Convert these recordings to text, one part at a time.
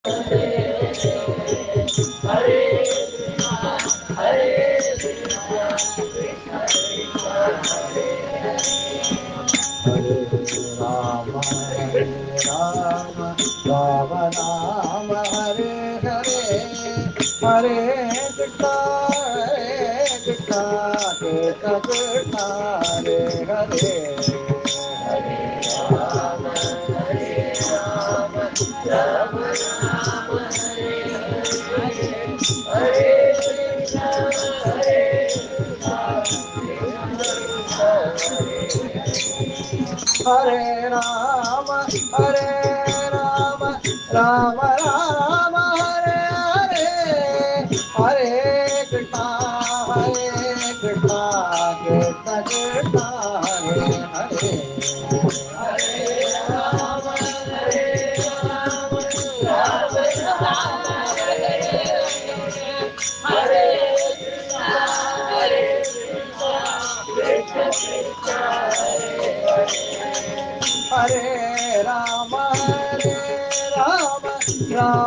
Hare Rama, Hare Rama, Rama Rama, Hare Hare, Hare Krishna, Krishna Krishna, Hare Hare. Hare Rama, Rama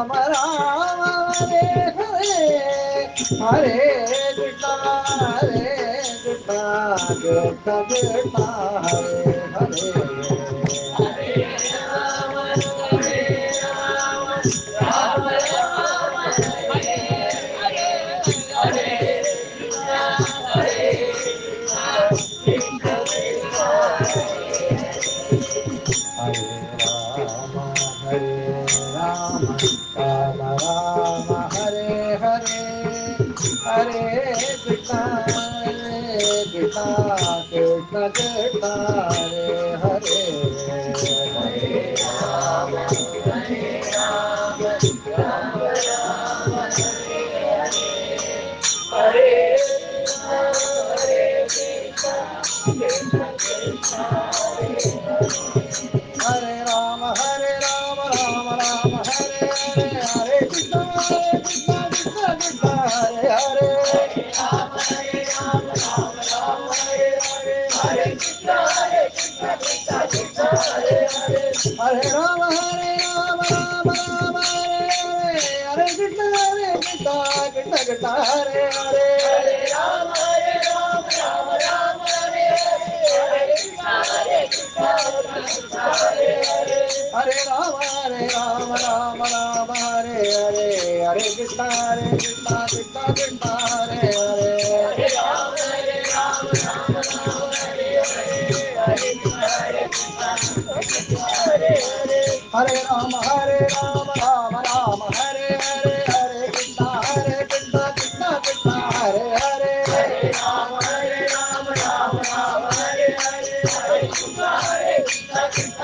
Rama, Hare Hare, Hare Krishna, Krishna Krishna, Hare Hare Krishna, Krishna Krishna, Hare Hare. Hare Rama, Rama Rama, Hare Hare, Hare Krishna, Krishna Krishna, Hare Hare. Hare Rama, Rama Rama, Hare Hare, Hare Krishna, Krishna Krishna, Hare Hare. Hare Rama, Rama Hare Hare, Hare Krishna, Krishna Krishna, Hare Hare. Hare Rama, Rama Hare Hare, Hare Krishna, Krishna Krishna, Hare Hare. Hare Rama, Rama Hare Hare, Hare Krishna,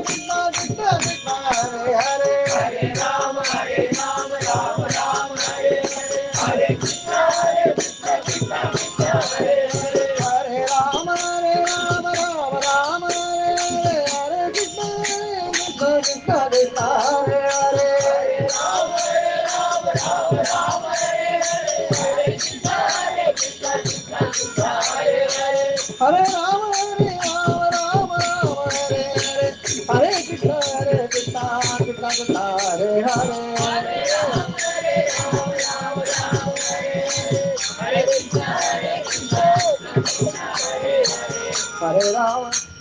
Krishna Krishna, Hare Hare. Hare Rama, Rama Hare Hare, Hare Krishna, Krishna Krishna, Hare Hare.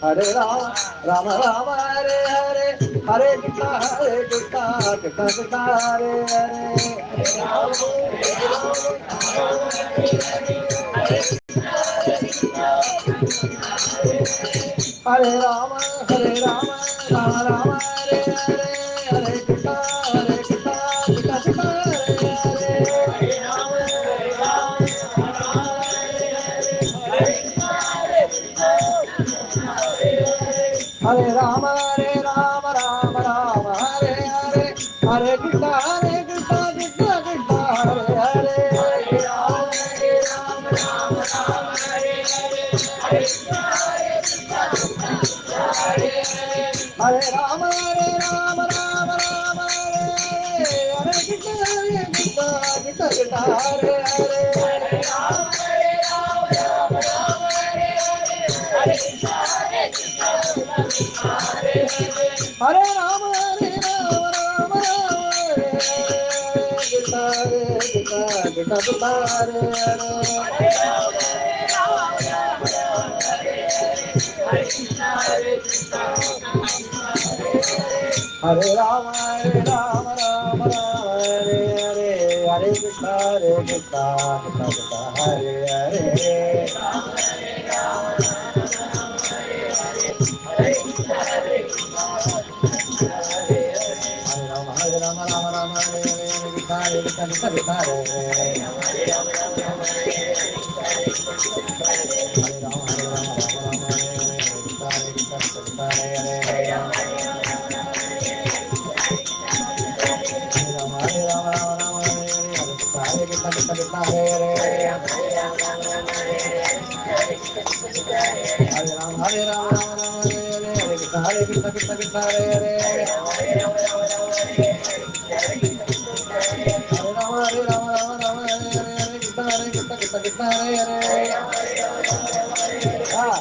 Hare Rama, Rama Hare Hare, Hare Krishna, Krishna Krishna, Hare Hare. Hare Rama, Rama Rama, Hare Hare, Hare Krishna, Krishna Krishna, Hare Hare. Hare Rama, Rama Rama, Hare Hare, Hare Krishna, Krishna Krishna, Hare Hare Rama, Rama Hare Hare, Hare Krishna, Krishna Krishna, Hare Hare Rama, Rama Hare Hare, Hare Krishna, Krishna Hare Hare. हरे राम राम राम कृष्ण कृष्ण कृष्ण हरे हरे राम राम राम हरे हरे हरे कृष्ण कृष्ण कृष्ण हरे हरे हरे राम राम हरे हरे हरे कृष्ण कृष्ण कृष्ण हरे हरे हरे राम हरे कृष्ण कृष्ण हरे हरे हरे राम हरे कृष्ण कृष्ण हरे हरे हाँ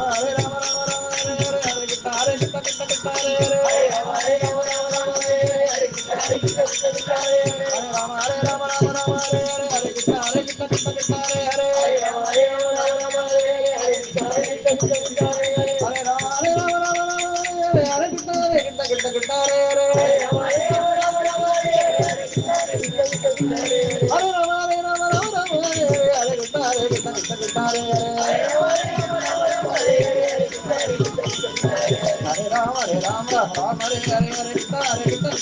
हरे राम हरे कृष्ण कृष्ण हरे हरे हरे राम हरे कृष्ण कृष्ण हरे हरे हरे राम हरे कृष्ण कृष्ण हरे हरे हरे राम हरे कृष्ण कृष्ण हरे हरे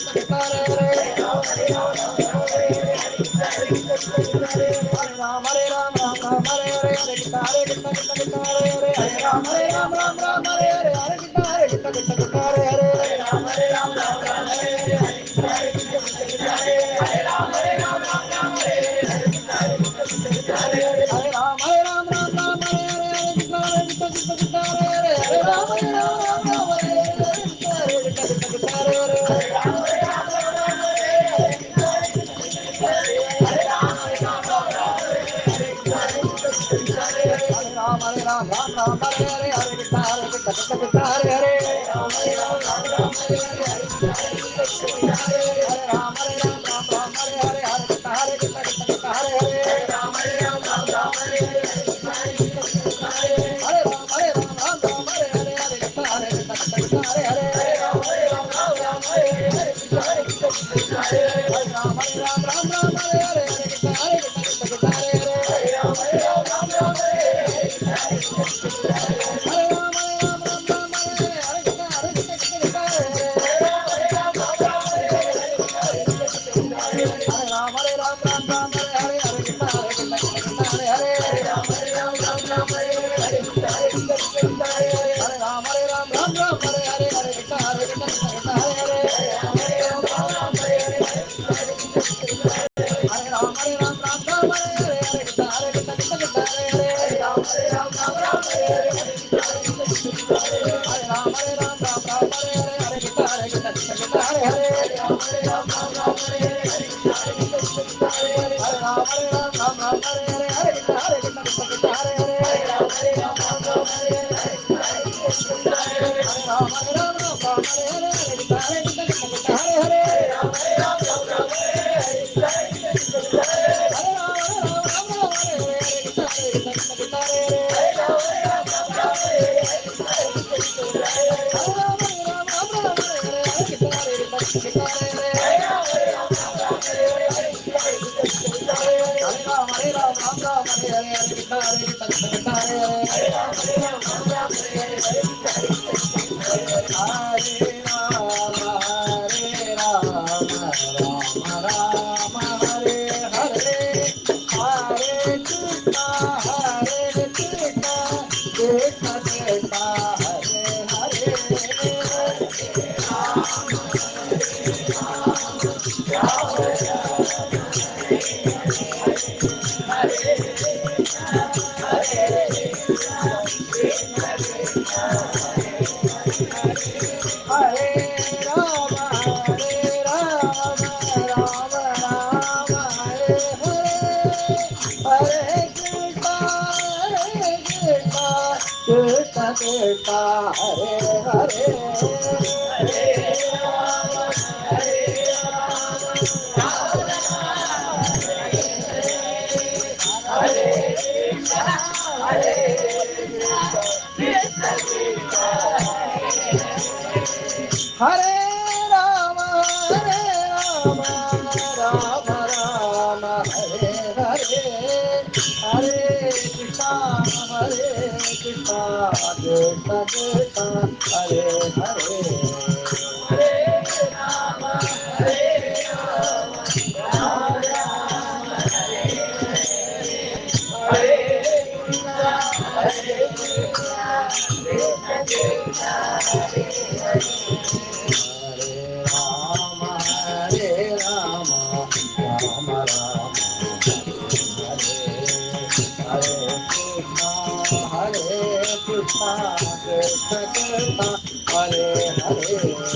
राम राम हरे हरे हरे कृष्ण कृष्ण हरे हरे हरे राम राम हरे हरे हरे कृष्ण हरे हरे हरे राम हरे हरे हरे कृष्ण कृष्ण हरे हरे राम हरे हरे कृष्ण हरे हरे हरे राम हरे कृष्ण हरे हरे हरे राम हरे हरे हरे कृष्ण हरे हरे हरे राम हरे हरे हरे कृष्ण हरे हरे हरे राम हरे हरे हरे कृष्ण हरे हरे हरे राम हरे हरे हरे कृष्ण हरे हरे हरे राम हरे कृष्ण हरे हरे हरे राम हरे हरे हरे कृष्ण हरे हरे हरे राम हरे हरे कृष्ण हरे हरे कृष्ण हरे हरे हरे राम राम राम हरे हरे हरे कृष्णा कृष्णा कृष्ण कृष्ण हरे हरे हरे राम राम राम हरे हरे कृष्णा कृष्ण कृष्ण हरे हरे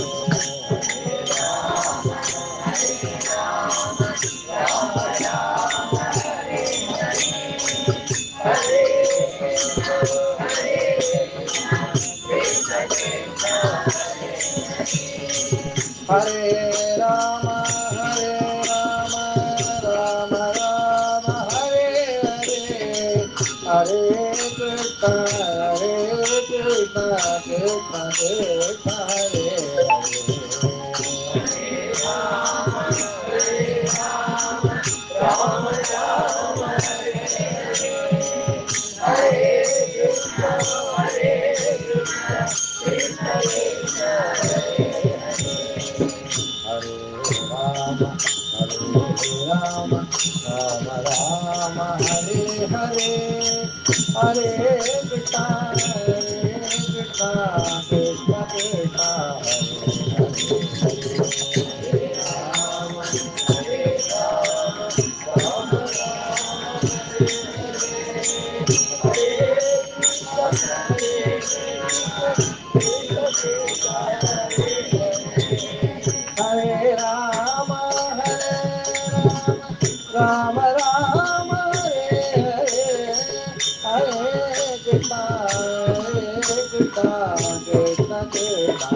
हरे राम राम राम हरे हरे हरे कृष्ण कृष्ण कृष्ण हरे हरे राम राम राम हरे हरे हरे कृष्णा कृष्ण कृष्ण हरे राम राम राम हरे हरे हरे कृष्णा कृष्ण कृष्ण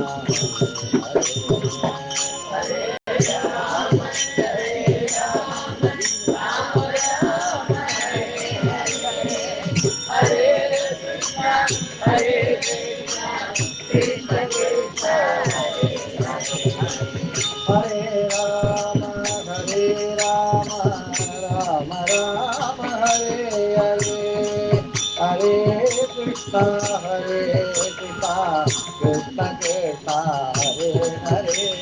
हरे हरे राम राम राम हरे हरे हरे कृष्णा कृष्ण कृष्ण हरे हरे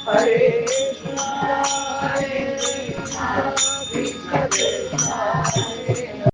हरे